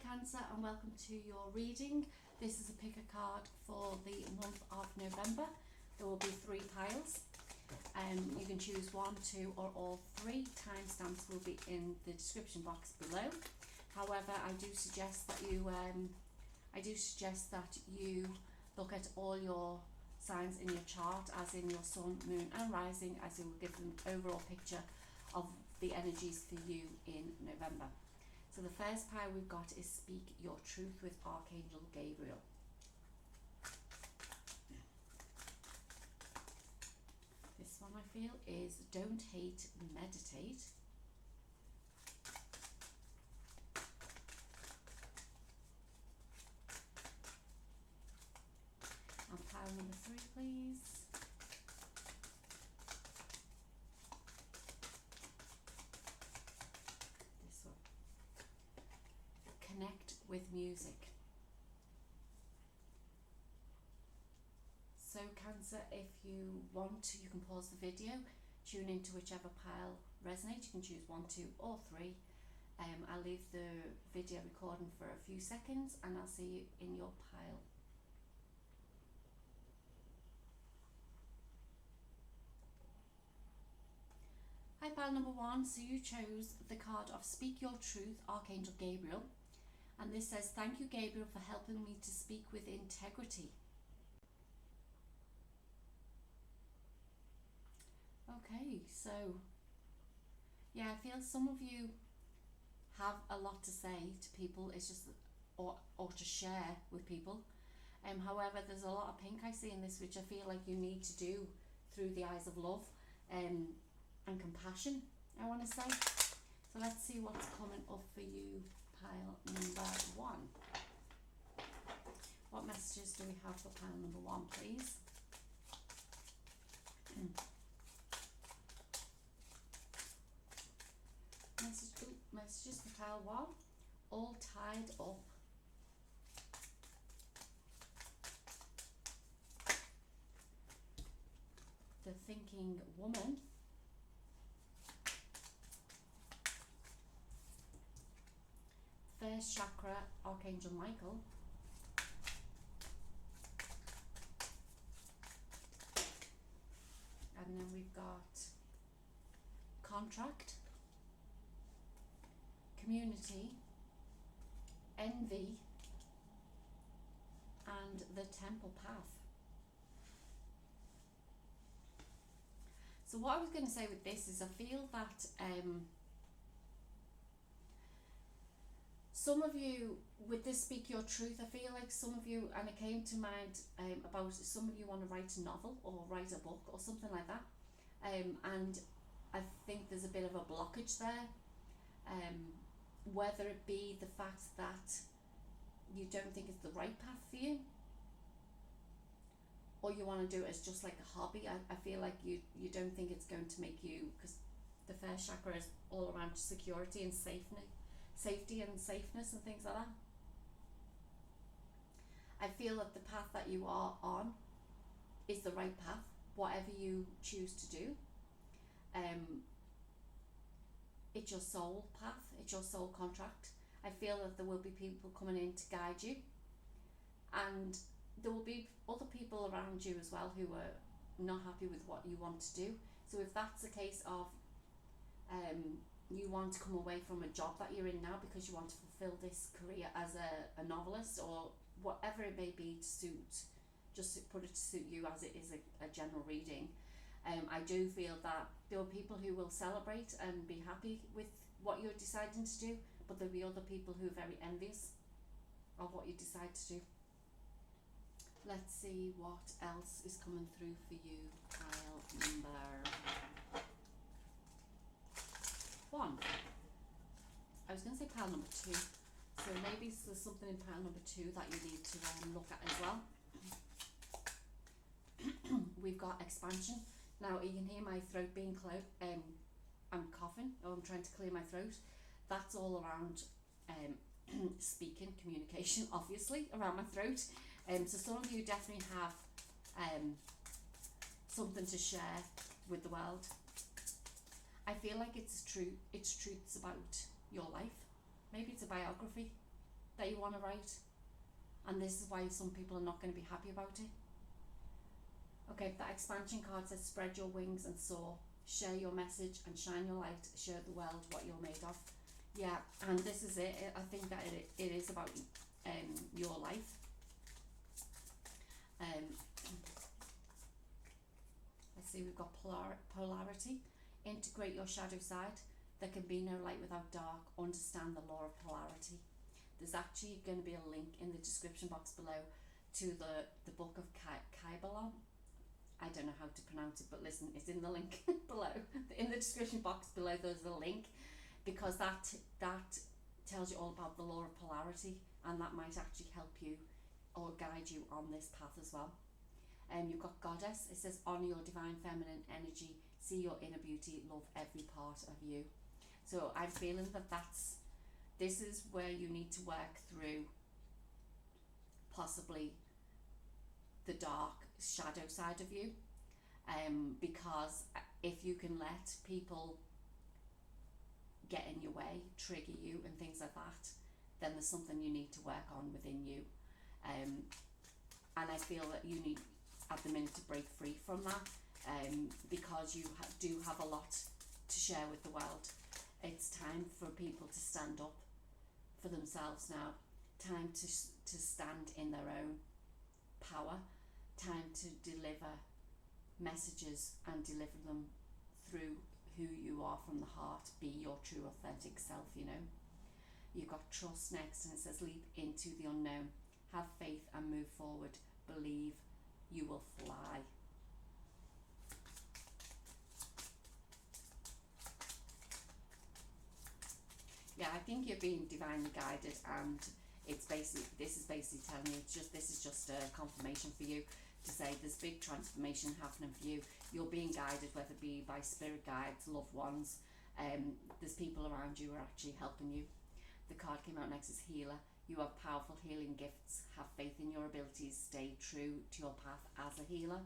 Cancer, and welcome to your reading. This is a pick a card for the month of November. There will be 3 piles. You can choose 1, 2 or all 3. Timestamps will be in the description box below. However, I do suggest that you look at all your signs in your chart, as in your sun, moon and rising, as it will give an overall picture of the energies for you in November. So the first pile we've got is Speak Your Truth with Archangel Gabriel. This one I feel is Don't Hate, Meditate. And pile number 3, please. This one. Connect with music. So Cancer, if you want to, you can pause the video, tune into whichever pile resonates. You can choose 1, 2 or 3. I'll leave the video recording for a few seconds and I'll see you in your pile. Hi, pile number 1. So you chose the card of Speak Your Truth, Archangel Gabriel. And this says, thank you, Gabriel, for helping me to speak with integrity. Okay, so yeah, I feel some of you have a lot to say to people. It's just, or to share with people. However, there's a lot of pink I see in this, which I feel like you need to do through the eyes of love and compassion, I want to say. So let's see what's coming up for you, pile number 1. What messages do we have for pile number 1, please? Messages for pile 1. All tied up. The Thinking Woman. First chakra, Archangel Michael. And then we've got Contract, Community, Envy, and the Temple Path. So what I was going to say with this is I feel that some of you, with this Speak Your Truth, I feel like some of you, and it came to mind about some of you want to write a novel or write a book or something like that. And I think there's a bit of a blockage there. Whether it be the fact that you don't think it's the right path for you, or you want to do it as just like a hobby. I feel like you don't think it's going to make you, because the first chakra is all around security and safety and safeness and things like that. I feel that the path that you are on is the right path, whatever you choose to do. It's your soul path, it's your soul contract. I feel that there will be people coming in to guide you, and there will be other people around you as well who are not happy with what you want to do. So if that's the case of you want to come away from a job that you're in now because you want to fulfill this career as a novelist, or whatever it may be, to suit, just to put it to suit you, as it is a general reading. I do feel that there are people who will celebrate and be happy with what you're deciding to do, but there'll be other people who are very envious of what you decide to do. Let's see what else is coming through for you, pile number 1. I was going to say pile number 2, so maybe there's something in pile number 2 that you need to look at as well. We've got expansion. Now you can hear my throat being closed. I'm coughing, or I'm trying to clear my throat. That's all around speaking, communication, obviously, around my throat. So some of you definitely have something to share with the world. I feel like it's truths about your life. Maybe it's a biography that you want to write, and this is why some people are not going to be happy about it. Okay, that expansion card says spread your wings and soar, share your message and shine your light, show the world what you're made of. Yeah, and this is it. I think that it is about your life. Let's see, we've got polarity. Integrate your shadow side. There can be no light without dark. Understand the law of polarity. There's actually going to be a link in the description box below to the book of Kybalion. I don't know how to pronounce it, but listen, it's in the link below. In the description box below, there's a link, because that tells you all about the law of polarity, and that might actually help you or guide you on this path as well. You've got Goddess. It says honor your divine feminine energy, see your inner beauty, love every part of you. So I'm feeling that this is where you need to work through possibly the dark shadow side of you, because if you can let people get in your way, trigger you and things like that, then there's something you need to work on within you, and I feel that you need at the minute to break free from that, because you do have a lot to share with the world. It's time for people to stand up for themselves now, time to stand in their own power, time to deliver messages and deliver them through who you are from the heart. Be your true authentic self, you know. You've got trust next, and it says leap into the unknown, have faith and move forward, believe you will fly. Yeah, I think you're being divinely guided, and this is basically telling you, this is just a confirmation for you to say there's big transformation happening for you. You're being guided, whether it be by spirit guides, loved ones. There's people around you who are actually helping you. The card came out next as healer. You have powerful healing gifts. Have faith in your abilities. Stay true to your path as a healer.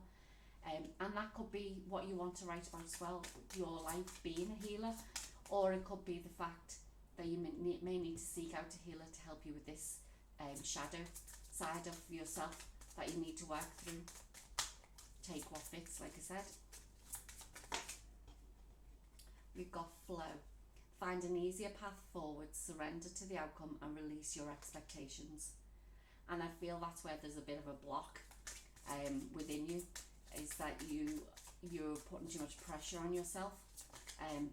And that could be what you want to write about as well, your life being a healer, or it could be the fact that you may need to seek out a healer to help you with this shadow side of yourself that you need to work through. Take what fits, like I said. We've got flow. Find an easier path forward, surrender to the outcome and release your expectations. And I feel that's where there's a bit of a block within you, is that you're putting too much pressure on yourself,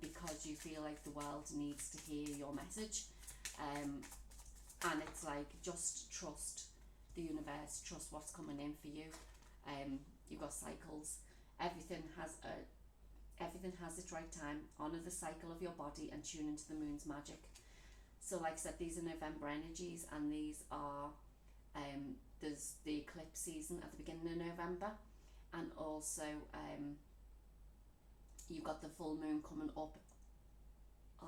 because you feel like the world needs to hear your message, and it's like, just trust the universe, trust what's coming in for you. You've got cycles. Everything has its right time. Honor the cycle of your body and tune into the moon's magic. So like I said, these are November energies, and these are there's the eclipse season at the beginning of November, and also you've got the full moon coming up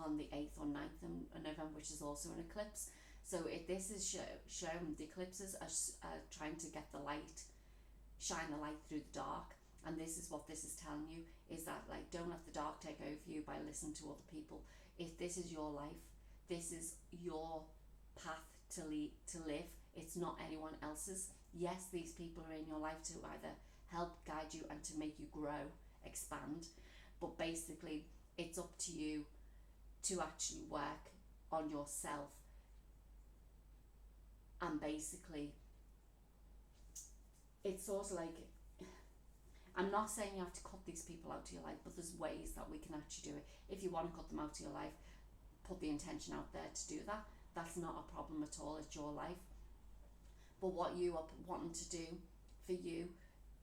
on the 8th or 9th of November, which is also an eclipse. So this is shown, the eclipses are trying to get the light, shine the light through the dark. And this is what this is telling you, is that, like, don't let the dark take over you by listening to other people. If this is your life, this is your path to live. It's not anyone else's. Yes, these people are in your life to either help guide you and to make you grow, expand. But basically, it's up to you to actually work on yourself. And basically, it's sort of like, I'm not saying you have to cut these people out of your life, but there's ways that we can actually do it. If you want to cut them out of your life, put the intention out there to do that. That's not a problem at all. It's your life. But what you are wanting to do for you,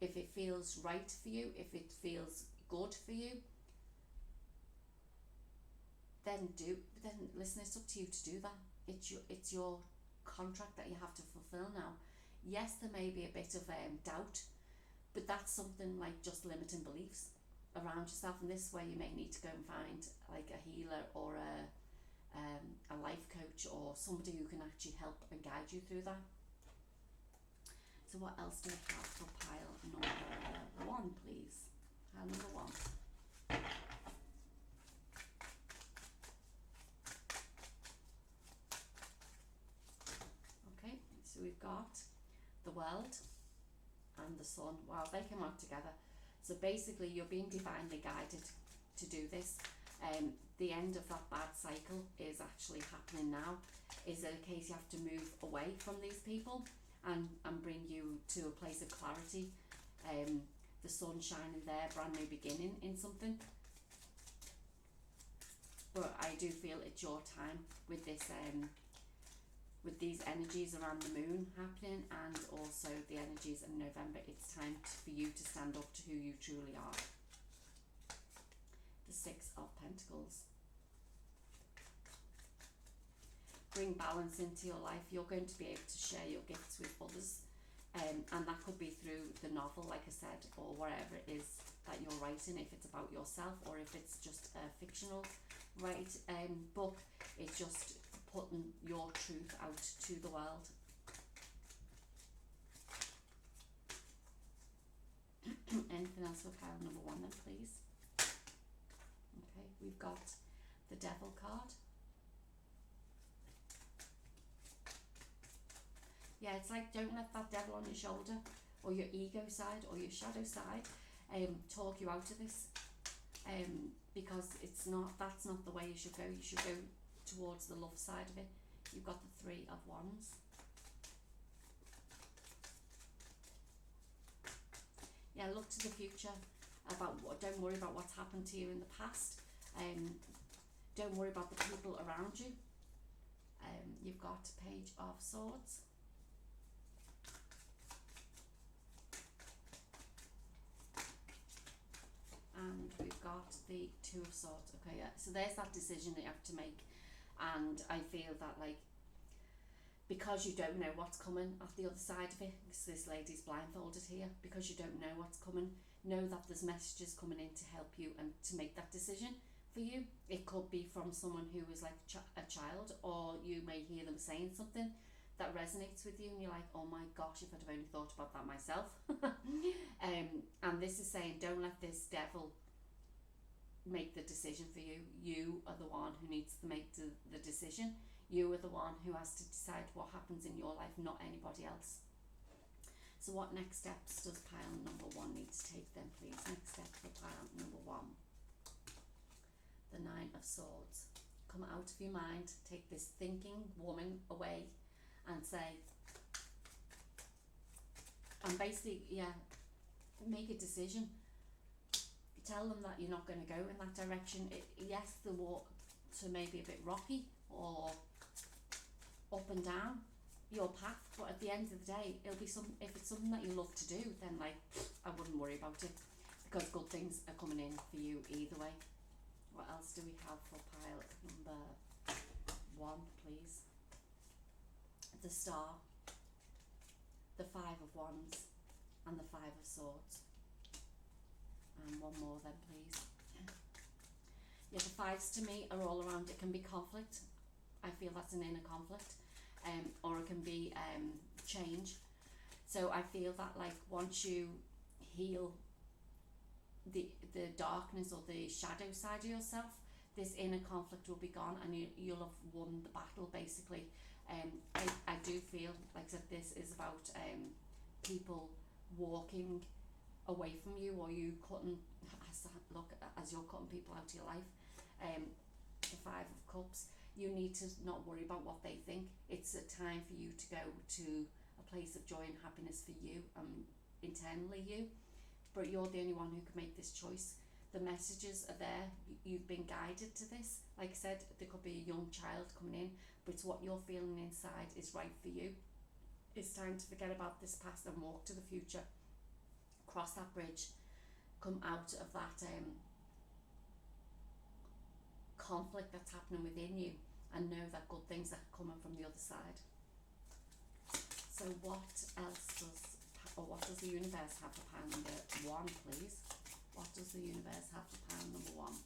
if it feels right for you, if it feels good for you, then listen, it's up to you to do that. It's your contract that you have to fulfill now. Yes, there may be a bit of doubt, but that's something like just limiting beliefs around yourself, and this is where you may need to go and find like a healer or a life coach or somebody who can actually help and guide you through that. So what else do we have for pile number 1, please? Pile number 1. the world and the sun. Wow, they come out together. So basically you're being divinely guided to do this. The end of that bad cycle is actually happening now. Is it a case you have to move away from these people and bring you to a place of clarity? The sun shining there, brand new beginning in something. But I do feel it's your time with this, with these energies around the moon happening, and also the energies in November. It's time for you to stand up to who you truly are. The Six of Pentacles. Bring balance into your life. You're going to be able to share your gifts with others, and that could be through the novel, like I said, or whatever it is that you're writing, if it's about yourself or if it's just a fictional book. It's just putting your truth out to the world. Anything else for pile number one then, please? Okay, we've got the Devil card. Yeah, it's like, don't let that devil on your shoulder, or your ego side, or your shadow side, talk you out of this. Because it's not, that's not the way you should go. You should go towards the love side of it. You've got the Three of Wands. Yeah, look to the future. Don't worry about what's happened to you in the past. Don't worry about the people around you. You've got Page of Swords. And we've got the Two of Swords. Okay, yeah. So there's that decision that you have to make. And I feel that, like, because you don't know what's coming at the other side of it, because this lady's blindfolded here, because you don't know what's coming, know that there's messages coming in to help you and to make that decision for you. It could be from someone who is like a child, or you may hear them saying something that resonates with you and you're like, oh my gosh, if I'd have only thought about that myself. And this is saying, don't let this devil make the decision for you. You are the one who needs to make the decision. You are the one who has to decide what happens in your life, not anybody else. So what next steps does pile number one need to take then, please? Next step for pile number one. The Nine of Swords. Come out of your mind, take this thinking woman away and say, and basically, yeah, make a decision. Tell them that you're not going to go in that direction. Yes, the walk to maybe a bit rocky or up and down your path, but at the end of the day, it'll be if it's something that you love to do, then like, I wouldn't worry about it, because good things are coming in for you either way. What else do we have for pile number one, please? The Star, the Five of Wands, and the Five of Swords. And one more then, please. Yeah, the fives to me are all around. It can be conflict. I feel that's an inner conflict, or it can be change. So I feel that, like, once you heal the darkness or the shadow side of yourself, this inner conflict will be gone, and you'll have won the battle, basically. I do feel like that this is about people walking away from you, or you cutting, as you're cutting people out of your life. The Five of Cups, you need to not worry about what they think. It's a time for you to go to a place of joy and happiness for you, internally you, but you're the only one who can make this choice. The messages are there. You've been guided to this. Like I said, there could be a young child coming in, but it's what you're feeling inside is right for you. It's time to forget about this past and walk to the future. Cross that bridge. Come out of that conflict that's happening within you, and know that good things are coming from the other side. So what does the universe have for pile number one, please? What does the universe have for pile number one?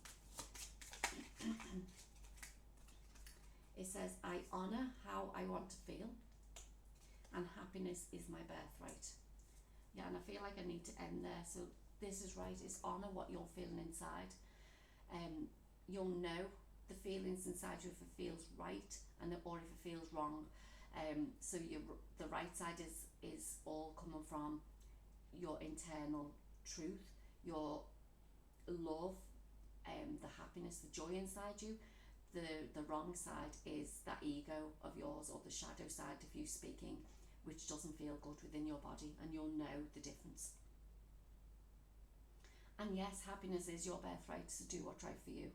It says, I honour how I want to feel, and happiness is my birthright. Yeah, and I feel like I need to end there. So this is right, is honour what you're feeling inside. You'll know the feelings inside you if it feels right, or if it feels wrong. So the right side is all coming from your internal truth, your love, the happiness, the joy inside you. The wrong side is that ego of yours, or the shadow side of you speaking, which doesn't feel good within your body, and you'll know the difference. And yes, happiness is your birthright, so do what's right for you.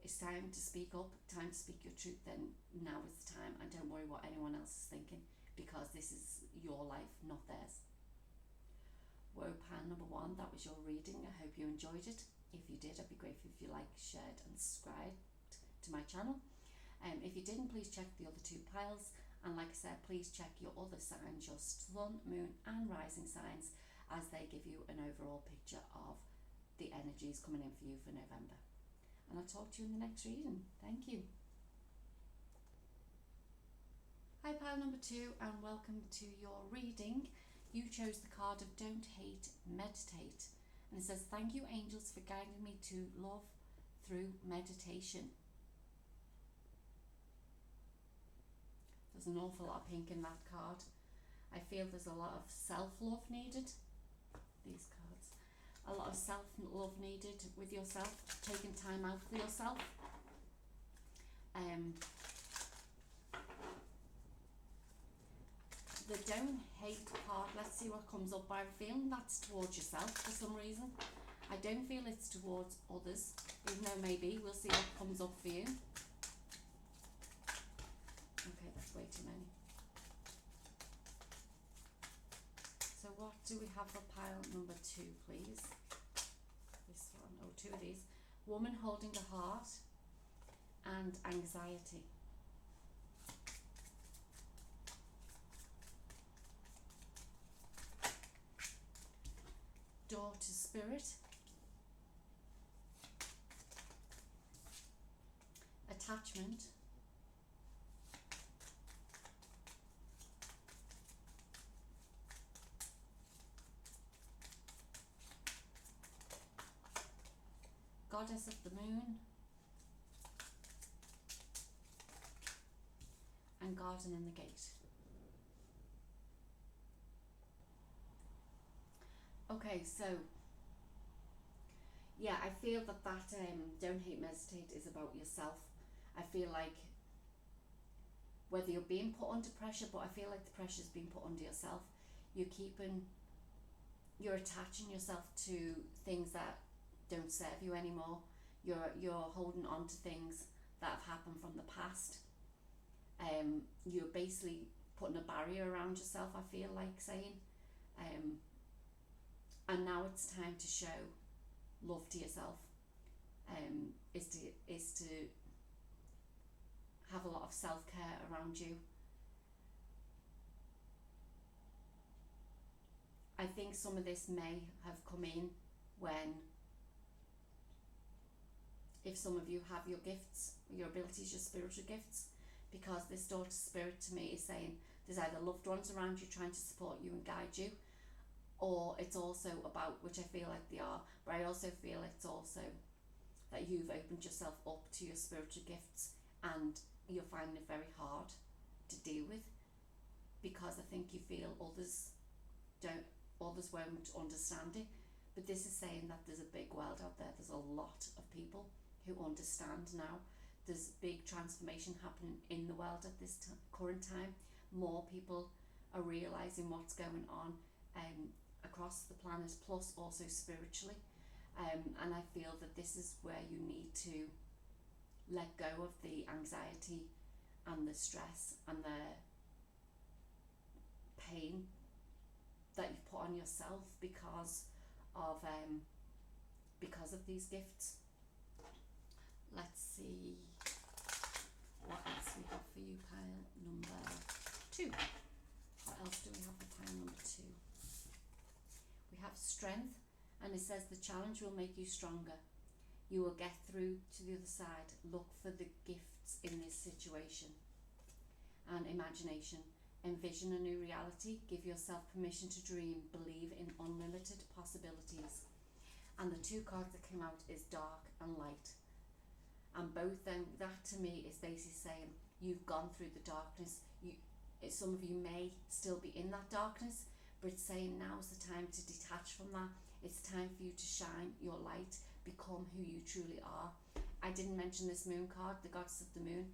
It's time to speak up, time to speak your truth, then now is the time, and don't worry what anyone else is thinking, because this is your life, not theirs. Woe pile number 1, that was your reading. I hope you enjoyed it. If you did, I'd be grateful if you liked, shared and subscribed to my channel. If you didn't, please check the other 2 piles, and like I said, please check your other signs, your sun, moon and rising signs, as they give you an overall picture of the energies coming in for you for November. And I'll talk to you in the next reading. Thank you. Hi pile number 2, and welcome to your reading. You chose the card of Don't Hate, Meditate. And it says, thank you angels for guiding me to love through meditation. There's an awful lot of pink in that card. I feel there's a lot of self-love needed. These cards. A lot of self-love needed with yourself, taking time out for yourself. The don't hate part, let's see what comes up. I'm feeling that's towards yourself for some reason. I don't feel it's towards others, even though maybe. We'll see what comes up for you. Okay, that's way too many. So what do we have for pile number 2, please? This one, oh, 2 of these. Woman holding a heart and anxiety. Door to spirit. Attachment. Goddess of the moon. And garden in the gate. Okay, so yeah, I feel that don't hate, meditate is about yourself. I feel like whether you're being put under pressure, but I feel like the pressure's being put under yourself. You're attaching yourself to things that don't serve you anymore. You're holding on to things that have happened from the past. You're basically putting a barrier around yourself, I feel like saying. And now it's time to show love to yourself. Is to have a lot of self-care around you. I think some of this may have come in if some of you have your gifts, your abilities, your spiritual gifts, because this daughter spirit to me is saying there's either loved ones around you trying to support you and guide you, or it's also about, which I feel like they are, but I also feel it's also that you've opened yourself up to your spiritual gifts and you're finding it very hard to deal with, because I think you feel others won't understand it. But this is saying that there's a big world out there. There's a lot of people who understand now. There's big transformation happening in the world at this current time. More people are realizing what's going on across the planet, plus also spiritually. And I feel that this is where you need to let go of the anxiety and the stress and the pain that you've put on yourself because of these gifts. Let's see what else we have for you, pile number 2. What else do we have for pile number 2? We have strength, and it says the challenge will make you stronger. You will get through to the other side. Look for the gifts in this situation. And imagination. Envision a new reality. Give yourself permission to dream. Believe in unlimited possibilities. And the 2 cards that came out is dark and light. And both them, that to me is basically saying you've gone through the darkness. some of you may still be in that darkness, but it's saying now's the time to detach from that. It's time for you to shine your light, become who you truly are. I didn't mention this moon card, the goddess of the moon.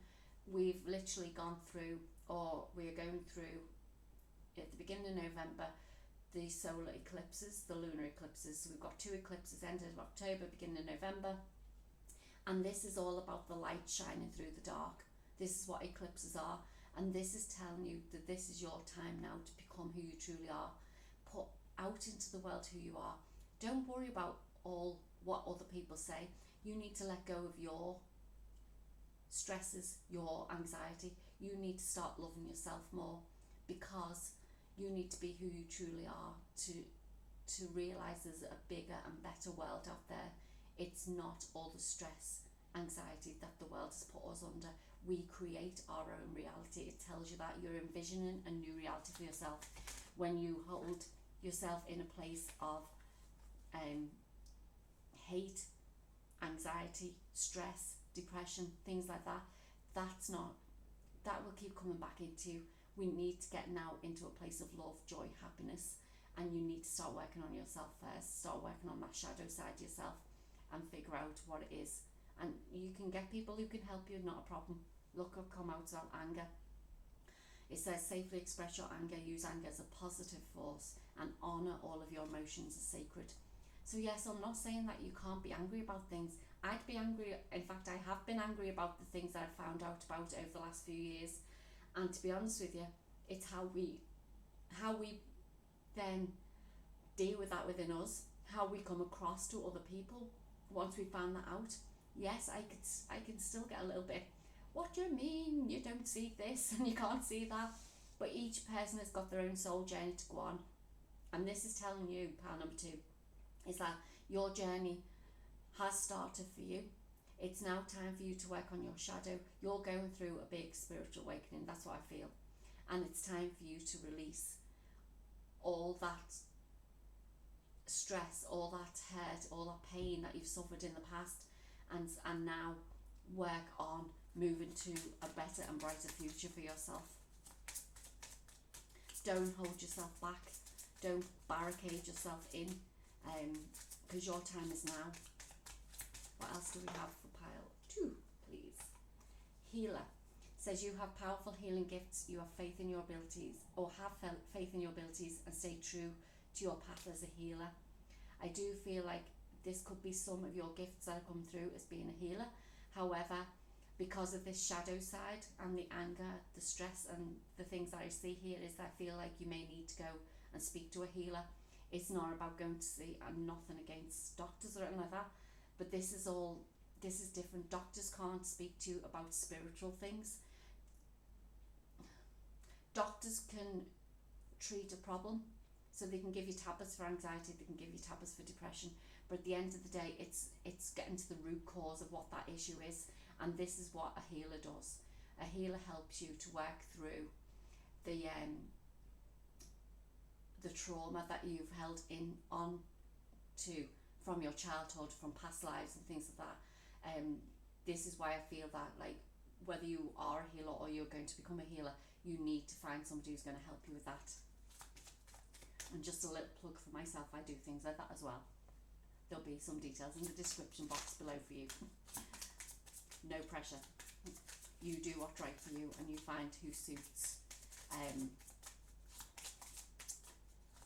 We've literally gone through, or we're going through at the beginning of November, the solar eclipses, the lunar eclipses. So we've got 2 eclipses, end of October, beginning of November. And this is all about the light shining through the dark. This is what eclipses are. And this is telling you that this is your time now to become who you truly are. Put out into the world who you are. Don't worry about all what other people say. You need to let go of your stresses, your anxiety. You need to start loving yourself more, because you need to be who you truly are to realise there's a bigger and better world out there. It's not all the stress, anxiety that the world has put us under. We create our own reality. It tells you that you're envisioning a new reality for yourself. When you hold yourself in a place of hate, anxiety, stress, depression, things like that, that will keep coming back into you. We need to get now into a place of love, joy, happiness, and you need to start working on yourself first. Start working on that shadow side of yourself and figure out what it is. And you can get people who can help you, not a problem. Look up, come out of anger. It says safely express your anger, use anger as a positive force, and honour all of your emotions as sacred. So yes, I'm not saying that you can't be angry about things. I'd be angry, in fact I have been angry about the things that I've found out about over the last few years. And to be honest with you, it's how we then deal with that within us, how we come across to other people once we found that out. Yes, I can still get a little bit, what do you mean you don't see this and you can't see that? But each person has got their own soul journey to go on. And this is telling you, pile number 2, is that your journey has started for you. It's now time for you to work on your shadow. You're going through a big spiritual awakening, that's what I feel. And it's time for you to release all that stress, all that hurt, all that pain that you've suffered in the past, and now work on moving to a better and brighter future for yourself. Don't hold yourself back. Don't barricade yourself in, because your time is now. What else do we have for pile 2, please? Healer. Says you have powerful healing gifts, you have faith in your abilities, or have faith in your abilities, and stay true to your path as a healer. I do feel like this could be some of your gifts that have come through as being a healer. However, because of this shadow side and the anger, the stress, and the things that I see here, is that I feel like you may need to go and speak to a healer. It's not about going to see, and nothing against doctors or anything like that, but this is different. Doctors can't speak to you about spiritual things. Doctors can treat a problem, so they can give you tablets for anxiety, they can give you tablets for depression, but at the end of the day, it's getting to the root cause of what that issue is. And this is what a healer does. A healer helps you to work through the trauma that you've held on to from your childhood, from past lives and things like that. This is why I feel that, like, whether you are a healer or you're going to become a healer, you need to find somebody who's going to help you with that. And just a little plug for myself, I do things like that as well. There'll be some details in the description box below for you. No pressure. You do what's right for you, and you find who suits,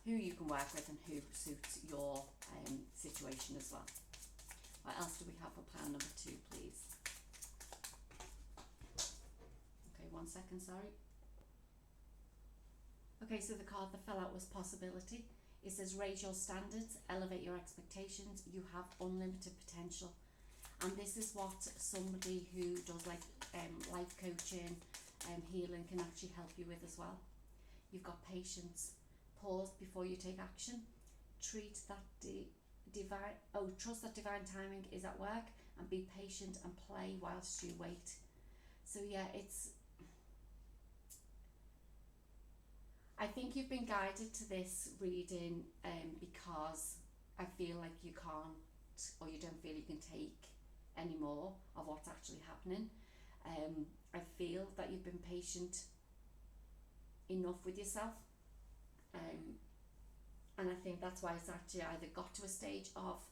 who you can work with, and who suits your situation as well. What else do we have for plan number 2, please? Okay, 1 second, sorry. Okay, so the card that fell out was possibility. It says raise your standards, elevate your expectations, you have unlimited potential. And this is what somebody who does like life coaching and healing can actually help you with as well. You've got patience. Pause before you take action. Trust that divine timing is at work, and be patient and play whilst you wait. So yeah, I think you've been guided to this reading because I feel like you can't, or you don't feel you can take any more of what's actually happening. I feel that you've been patient enough with yourself. And I think that's why it's actually either got to a stage of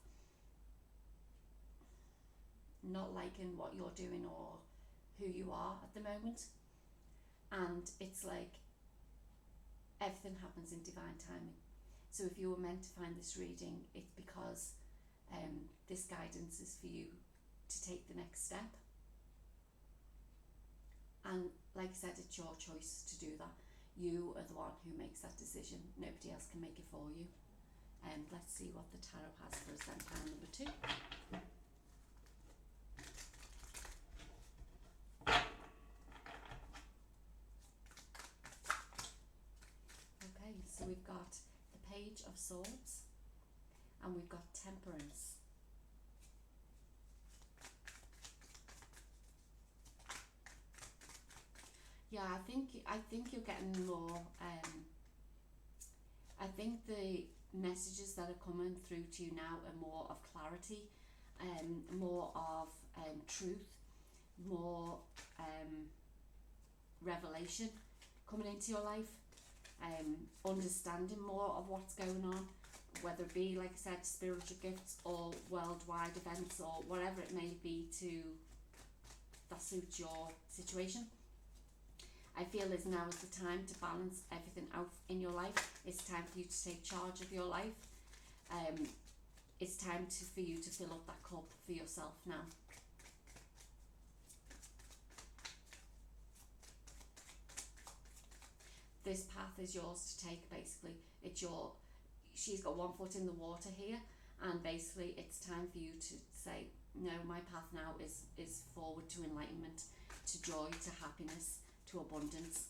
not liking what you're doing or who you are at the moment. And it's like everything happens in divine timing. So if you were meant to find this reading, it's because this guidance is for you to take the next step. And like I said, it's your choice to do that. You are the one who makes that decision. Nobody else can make it for you. Let's see what the tarot has for us then, pile number 2. Okay, so we've got the Page of Swords and we've got Temperance. Yeah, I think you're getting more. I think the messages that are coming through to you now are more of clarity, more of truth, more revelation coming into your life, understanding more of what's going on, whether it be, like I said, spiritual gifts or worldwide events or whatever it may be that suits your situation. I feel as now is the time to balance everything out in your life. It's time for you to take charge of your life. It's time for you to fill up that cup for yourself now. This path is yours to take, basically. She's got one foot in the water here, and basically it's time for you to say, no, my path now is forward to enlightenment, to joy, to happiness, to abundance.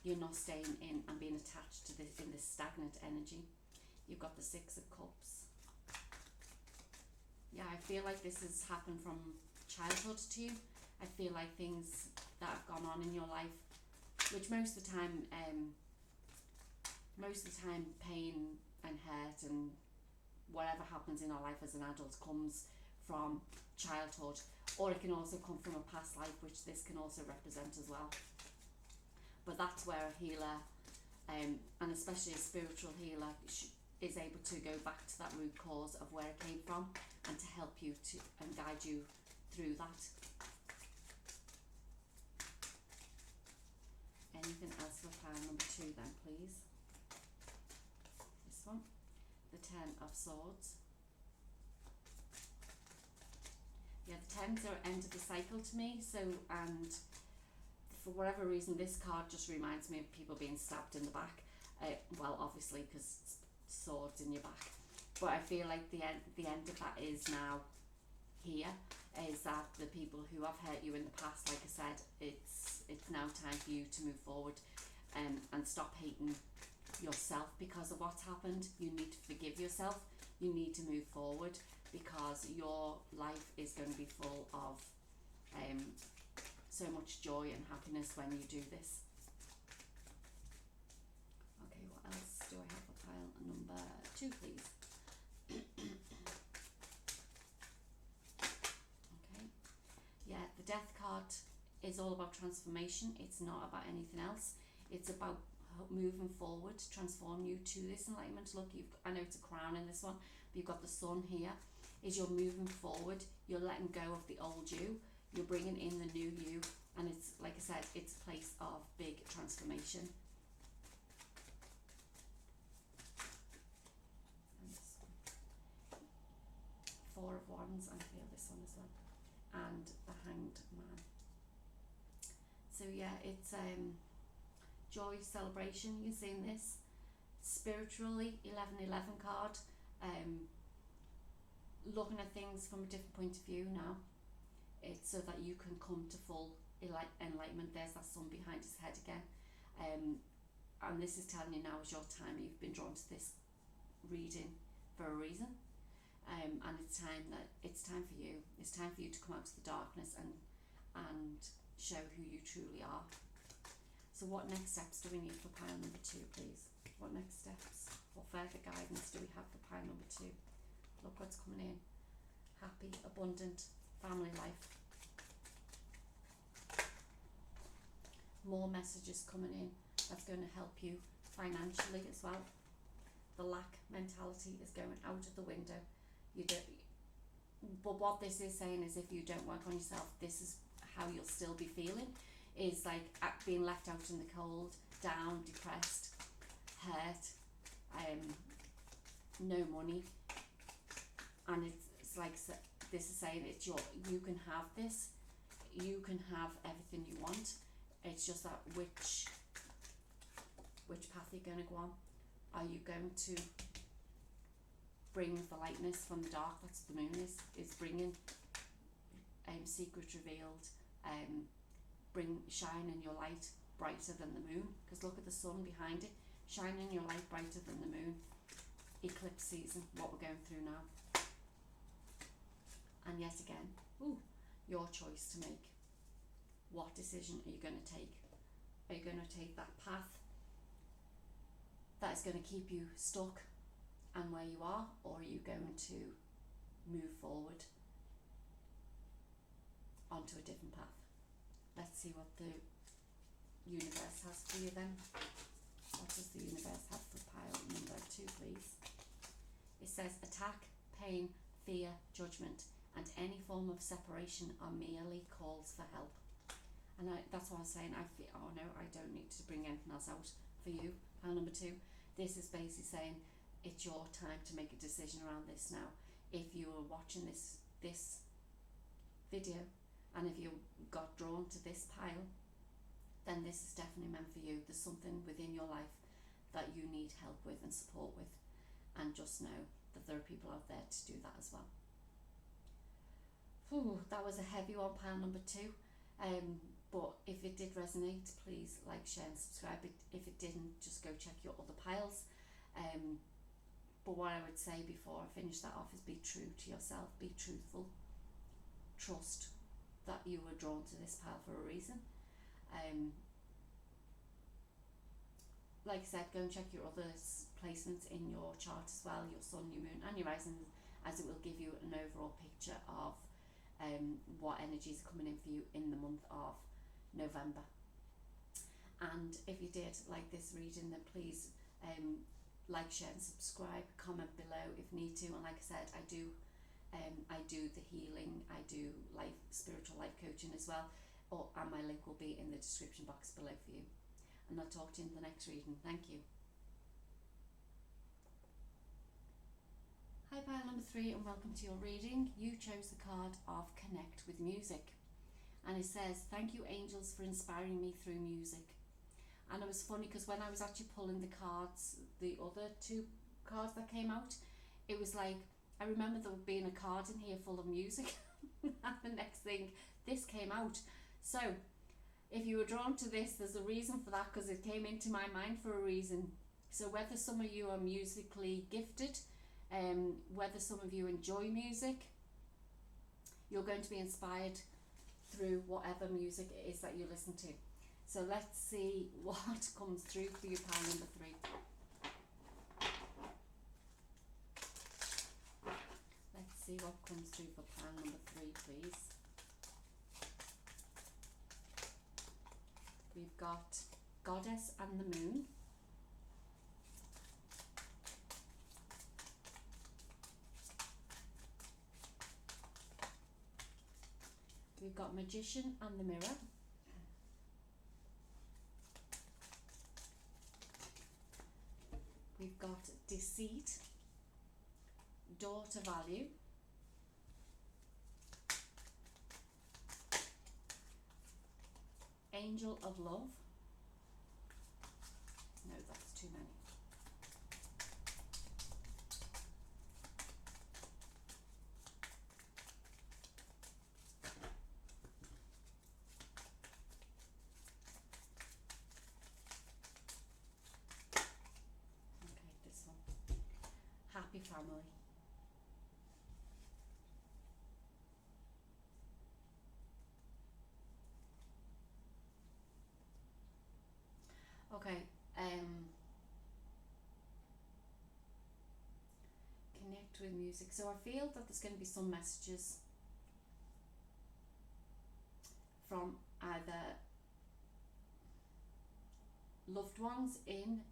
You're not staying in and being attached to this in this stagnant energy. You've got the Six of Cups. Yeah, I feel like this has happened from childhood to you. I feel like things that have gone on in your life, which most of the time pain and hurt and whatever happens in our life as an adult comes from childhood, or it can also come from a past life, which this can also represent as well. But that's where a healer, and especially a spiritual healer, is able to go back to that root cause of where it came from and to help you and guide you through that. Anything else for pile number 2 then, please? This one, the Ten of Swords. Yeah, the Tens are end of the cycle to me. So, and for whatever reason, this card just reminds me of people being stabbed in the back. Well, obviously, because swords in your back. But I feel like the end of that is now here. Is that the people who have hurt you in the past, like I said, it's now time for you to move forward and stop hating yourself because of what's happened. You need to forgive yourself. You need to move forward because your life is going to be full of so much joy and happiness when you do this. Okay, what else do I have for pile number 2, please? Okay, yeah, the Death card is all about transformation. It's not about anything else. It's about moving forward, transform you to this enlightenment. Look, I know it's a crown in this one, but you've got the sun here. Is you're moving forward, you're letting go of the old you, you're bringing in the new you, and it's, like I said, it's a place of big transformation. And this one. 4 of Wands, and I feel this one as well, and the Hanged Man. So yeah, it's joy, celebration. You can see in this spiritually 1111 card, looking at things from a different point of view now. It's so that you can come to full enlightenment. There's that sun behind his head again, and this is telling you now is your time. You've been drawn to this reading for a reason, and it's time for you. It's time for you to come out of the darkness and show who you truly are. So what next steps do we need for pile number 2, please? What next steps? What further guidance do we have for pile number 2? Look what's coming in. Happy, abundant family life. More messages coming in That's going to help you financially as well. The lack mentality is going out of the window. You don't. But what this is saying is, if you don't work on yourself, this is how you'll still be feeling. Is like being left out in the cold, down, depressed, hurt, no money, and it's like this is saying it's you can have this, you can have everything you want. It's just that which path you're going to go on. Are you going to bring the lightness from the dark? That's the moon is bringing secrets revealed, bring shining your light brighter than the moon, because look at the sun behind it, shining your light brighter than the moon. Eclipse season, what we're going through now. And yet again, your choice to make. What decision are you going to take? Are you going to take that path that is going to keep you stuck and where you are, or are you going to move forward onto a different path? Let's see what the universe has for you then. What does the universe have for pile number 2, please? It says attack, pain, fear, judgment, and any form of separation are merely calls for help. And that's what I was saying. I feel, oh no, I don't need to bring anything else out for you. Pile number 2. This is basically saying it's your time to make a decision around this now. If you are watching this video, and if you got drawn to this pile, then this is definitely meant for you. There's something within your life that you need help with and support with, and just know that there are people out there to do that as well. That was a heavy one, pile number 2. But if it did resonate, please like, share and subscribe. If it didn't, just go check your other piles. But what I would say before I finish that off is be true to yourself, be truthful, trust that you were drawn to this pile for a reason. Like I said, go and check your other placements in your chart as well, your sun, your moon and your rising, as it will give you an overall picture of what energies are coming in for you in the month of November. And if you did like this reading, then please like, share and subscribe, comment below if need to. And like I said, I do the healing, I do spiritual life coaching as well, and my link will be in the description box below for you. And I'll talk to you in the next reading. Thank you. Hi, pile number 3, and welcome to your reading. You chose the card of Connect with Music, and it says, thank you angels for inspiring me through music. And it was funny because when I was actually pulling the cards, the other 2 cards that came out, it was like, I remember there being a card in here full of music and the next thing, this came out. So if you were drawn to this, there's a reason for that, because it came into my mind for a reason. So whether some of you are musically gifted, whether some of you enjoy music, you're going to be inspired through whatever music it is that you listen to. So let's see what comes through for you, pile number 3. Let's see what comes through for pile number 3, please. We've got Goddess and the Moon. We've got Magician and the Mirror. We've got Deceit, Door to Value. Angel of Love. No, that's too many. Happy Family. Okay, connect with music. So I feel that there's going to be some messages from either loved ones in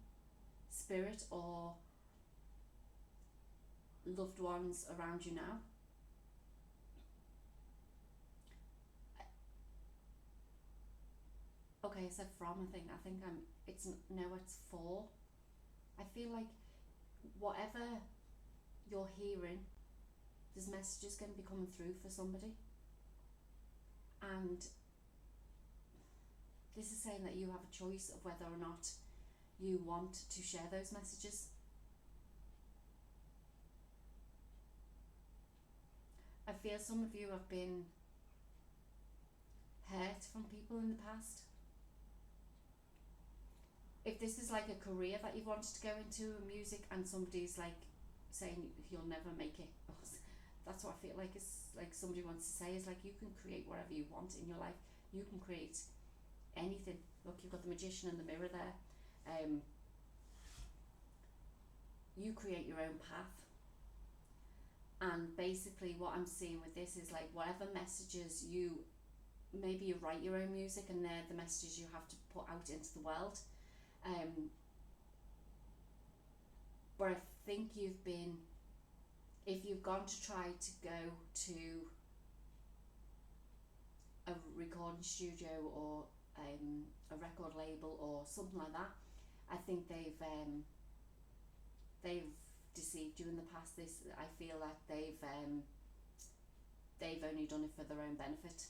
spirit or loved ones around you now. Okay, I said from, it's for. I feel like whatever you're hearing, there's messages going to be coming through for somebody. And this is saying that you have a choice of whether or not you want to share those messages. I feel some of you have been hurt from people in the past. If this is like a career that you've wanted to go into, music, and somebody's like saying you'll never make it, that's what I feel like. It's like somebody wants to say is like, you can create whatever you want in your life. You can create anything. Look, you've got the magician and the mirror there. You create your own path. And basically what I'm seeing with this is like, whatever messages maybe you write your own music and they're the messages you have to put out into the world. But I think if you've gone to try to go to a recording studio or a record label or something like that, I think they've deceived you in the past. I feel like they've only done it for their own benefit.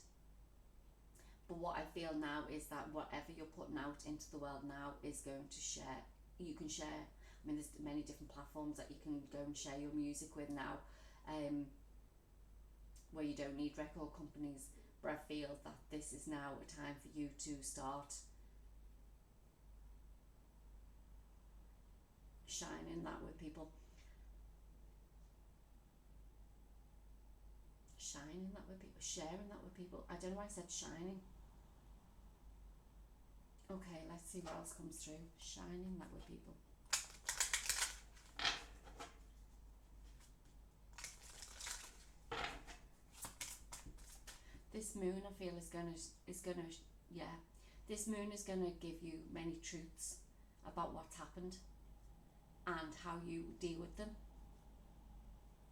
But what I feel now is that whatever you're putting out into the world now is going to share. You can share. I mean, there's many different platforms that you can go and share your music with now, where you don't need record companies. But I feel that this is now a time for you to start shining that with people. Shining that with people. Sharing that with people. I don't know why I said shining. Okay, let's see what else comes through. Shining that with people. This moon, I feel, is gonna this moon is gonna give you many truths about what's happened and how you deal with them.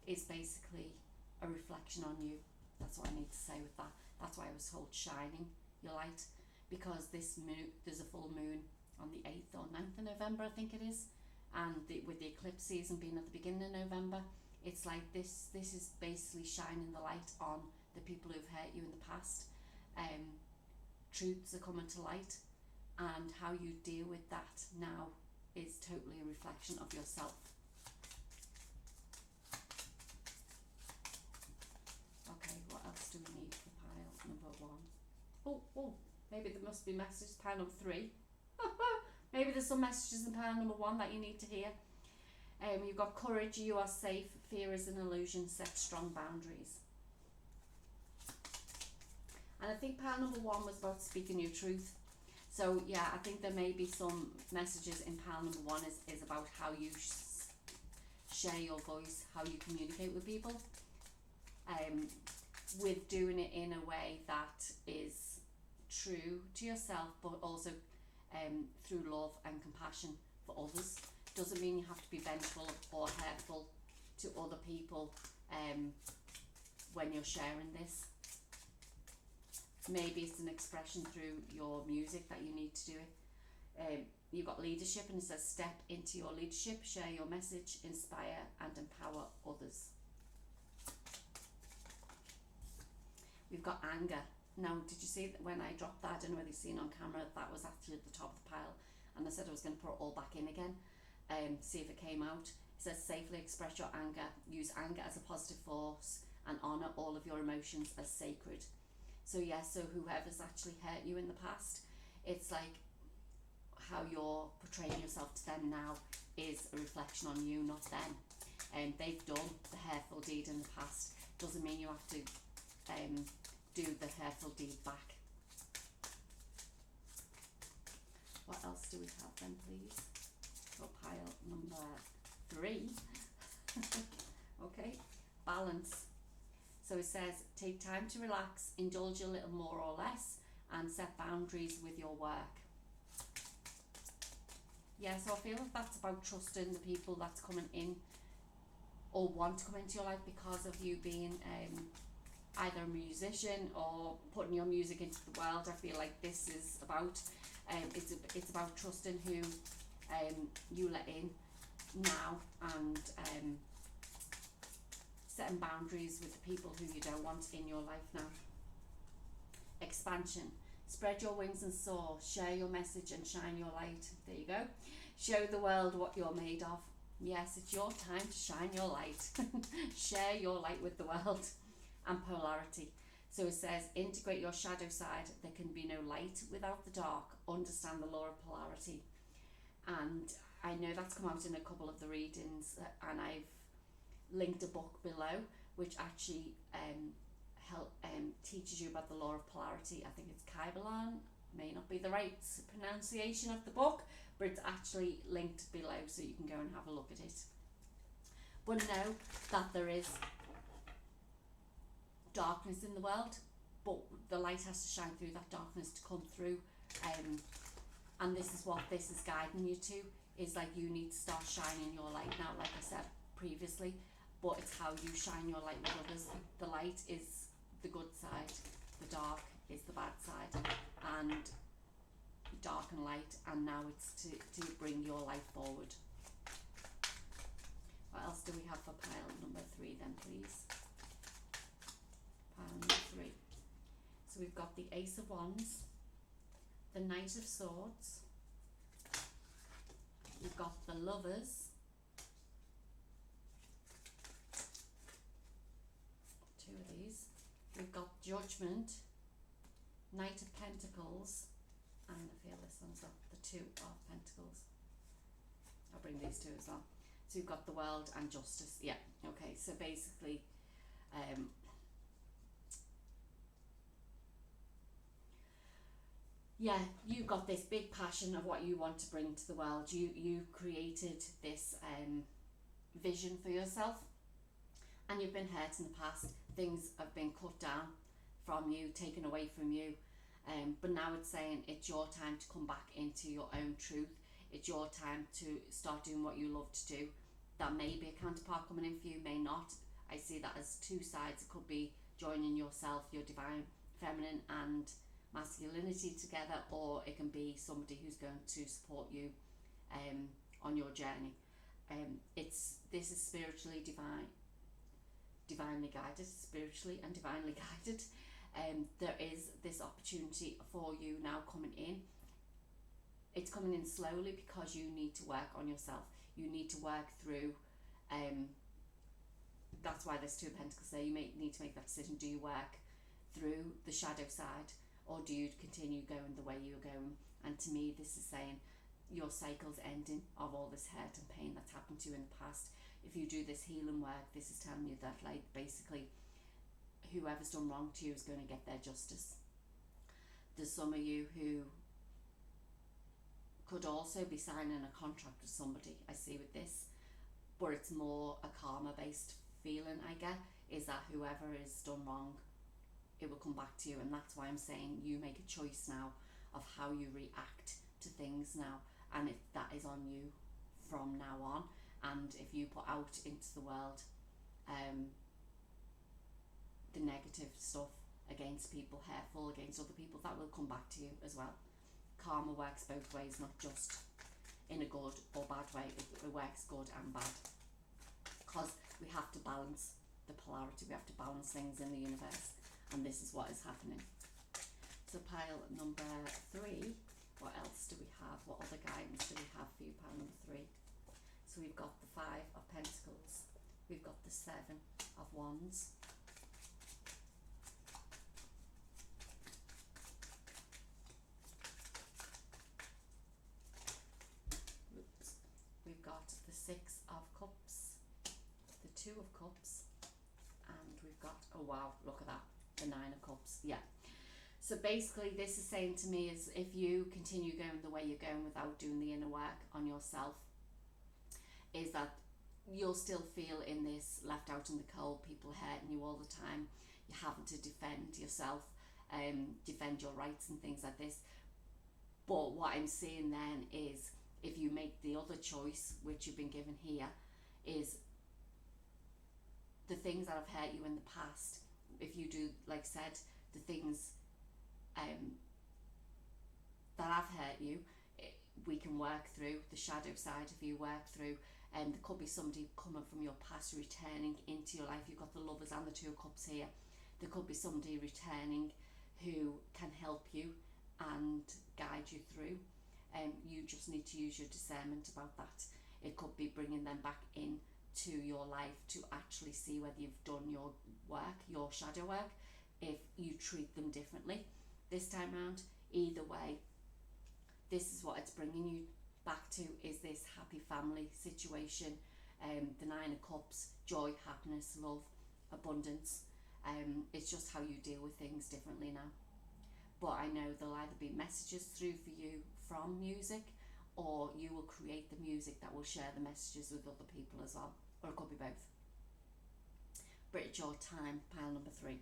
Is basically a reflection on you. That's what I need to say with that. That's why I was told shining your light, because this moon, there's a full moon on the 8th or 9th of November, I think it is, and with the eclipse season being at the beginning of November, it's like this is basically shining the light on the people who've hurt you in the past. Truths are coming to light, and how you deal with that now is totally a reflection of yourself. Okay, what else do we need for pile number 1? Oh, maybe there must be messages, pile number 3. Maybe there's some messages in pile number 1 that you need to hear. You've got courage, you are safe, fear is an illusion, set strong boundaries. And I think pile number 1 was about speaking your truth. So yeah, I think there may be some messages in pile number 1 is about how you share your voice, how you communicate with people, with doing it in a way that is true to yourself, but also through love and compassion for others. Doesn't mean you have to be vengeful or hurtful to other people when you're sharing this. Maybe it's an expression through your music that you need to do it. You've got leadership, and it says step into your leadership, share your message, inspire and empower others. We've got anger. Now, did you see that when I dropped that? I don't know whether you've seen on camera, that was actually at the top of the pile, and I said I was going to put it all back in again, see if it came out. It says safely express your anger, use anger as a positive force, and honour all of your emotions as sacred. So yes, so whoever's actually hurt you in the past, it's like how you're portraying yourself to them now is a reflection on you, not them. And they've done the hurtful deed in the past. Doesn't mean you have to do the hurtful deed back. What else do we have then, please? For pile number 3. Okay, balance. So it says, take time to relax, indulge a little more or less, and set boundaries with your work. Yeah, so I feel like that's about trusting the people that's coming in or want to come into your life because of you being either a musician or putting your music into the world. I feel like this is about it's about trusting who you let in now, and setting boundaries with the people who you don't want in your life now. Expansion. Spread your wings and soar. Share your message and shine your light. There you go. Show the world what you're made of. Yes, it's your time to shine your light. Share your light with the world. And polarity. So it says, integrate your shadow side. There can be no light without the dark. Understand the law of polarity. And I know that's come out in a couple of the readings, and I've linked a book below which actually teaches you about the law of polarity. I think it's Kybalion, may not be the right pronunciation of the book, but it's actually linked below so you can go and have a look at it. But know that there is darkness in the world, but the light has to shine through that darkness to come through, and this is what this is guiding you to, is like you need to start shining your light now, like I said previously, but it's how you shine your light with others. The light is the good side, the dark is the bad side, and dark and light, and now it's to bring your life forward. What else do we have for pile number 3 then, please? Pile number 3. So we've got the Ace of Wands, the Knight of Swords, we've got the Lovers, 2 of these, we've got Judgment, Knight of Pentacles, and I feel this one's up, the 2 of Pentacles. I'll bring these 2 as well. So you've got the World and Justice. Yeah, okay, so basically yeah, you've got this big passion of what you want to bring to the world. You created this vision for yourself, and you've been hurt in the past. Things have been cut down from you, taken away from you, but now it's saying it's your time to come back into your own truth. It's your time to start doing what you love to do. That may be a counterpart coming in for you, may not. I see that as 2 sides. It could be joining yourself, your divine feminine and masculinity together, or it can be somebody who's going to support you on your journey. This is spiritually divinely guided, spiritually and divinely guided. There is this opportunity for you now coming in. It's coming in slowly because you need to work on yourself. You need to work through, that's why there's 2 of Pentacles there. You may need to make that decision. Do you work through the shadow side, or do you continue going the way you're going? And to me, this is saying your cycle's ending of all this hurt and pain that's happened to you in the past. If you do this healing work, this is telling you that, like, basically whoever's done wrong to you is going to get their justice. There's some of you who could also be signing a contract with somebody, I see with this, but it's more a karma based feeling I get, is that whoever is done wrong, it will come back to you. And that's why I'm saying you make a choice now of how you react to things now, and that is on you from now on. And if you put out into the world the negative stuff against people, hurtful against other people, that will come back to you as well. Karma works both ways, not just in a good or bad way. It works good and bad, because we have to balance the polarity. We have to balance things in the universe, and this is what is happening. So pile number 3, what else do we have? What other guidance do we have for you, pile number 3? So we've got the 5 of Pentacles, we've got the 7 of Wands, we've got the 6 of Cups, the 2 of Cups, and we've got, oh wow, look at that, the 9 of Cups. Yeah, so basically this is saying to me is if you continue going the way you're going without doing the inner work on yourself, is that you'll still feel in this left out in the cold, people hurting you all the time, you're having to defend yourself, defend your rights and things like this. But what I'm seeing then is if you make other choice, which you've been given here, is the things that have hurt you in the past. If you do, like said, the things that have hurt you, we can work through the shadow side of you, work through. And there could be somebody coming from your past returning into your life. You've got the Lovers and the Two of Cups here. There could be somebody returning who can help you and guide you through. You just need to use your discernment about that. It could be bringing them back in to your life to actually see whether you've done your work, your shadow work, if you treat them differently this time round. Either way, this is what it's bringing you back to, is this happy family situation. The Nine of Cups, joy, happiness, love, abundance. It's just how you deal with things differently now. But I know there'll either be messages through for you from music, or you will create the music that will share the messages with other people as well, or it could be both. Bridge your time, pile number 3.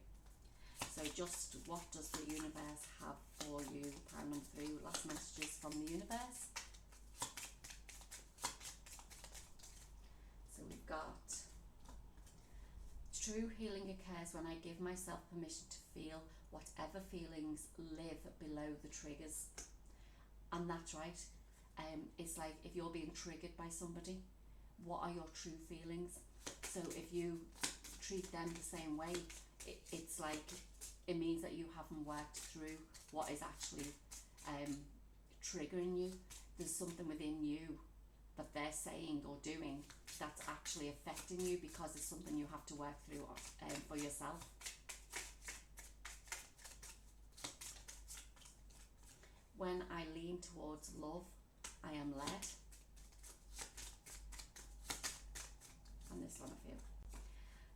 So just what does the universe have for you? Pile number 3, last messages from the universe. So we've got, true healing occurs when I give myself permission to feel whatever feelings live below the triggers. And that's right. It's like if you're being triggered by somebody, what are your true feelings? So if you treat them the same way, it's like, it means that you haven't worked through what is actually triggering you. There's something within you that they're saying or doing that's actually affecting you, because it's something you have to work through for yourself. When I lean towards love, I am led. And this one I feel.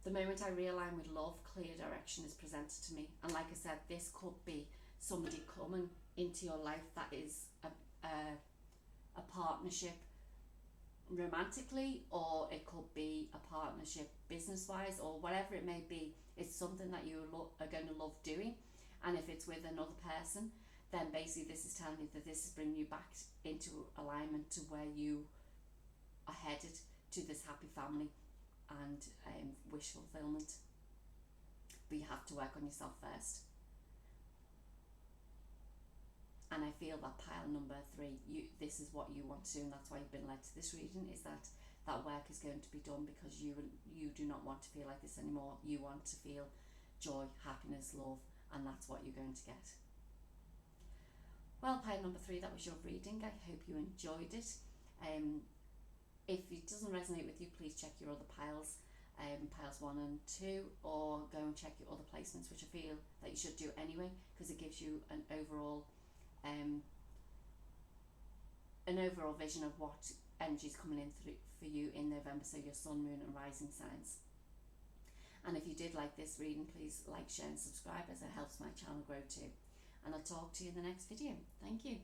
The moment I realign with love, clear direction is presented to me. And like I said, this could be somebody coming into your life that is a partnership romantically, or it could be a partnership business-wise, or whatever it may be. It's something that you are going to love doing. And if it's with another person, then basically this is telling you that this is bringing you back into alignment to where you are headed, to this happy family and wish fulfillment. But you have to work on yourself first. And I feel that pile number 3, this is what you want to do, and that's why you've been led to this reading, is that work is going to be done, because you do not want to feel like this anymore. You want to feel joy, happiness, love, and that's what you're going to get. Well, pile number 3, that was your reading. I hope you enjoyed it. If it doesn't resonate with you, please check your other piles, piles 1 and 2, or go and check your other placements, which I feel that you should do anyway, because it gives you an overall vision of what energy is coming in for you in November, so your sun, moon and rising signs. And if you did like this reading, please like, share and subscribe, as it helps my channel grow too. And I'll talk to you in the next video. Thank you.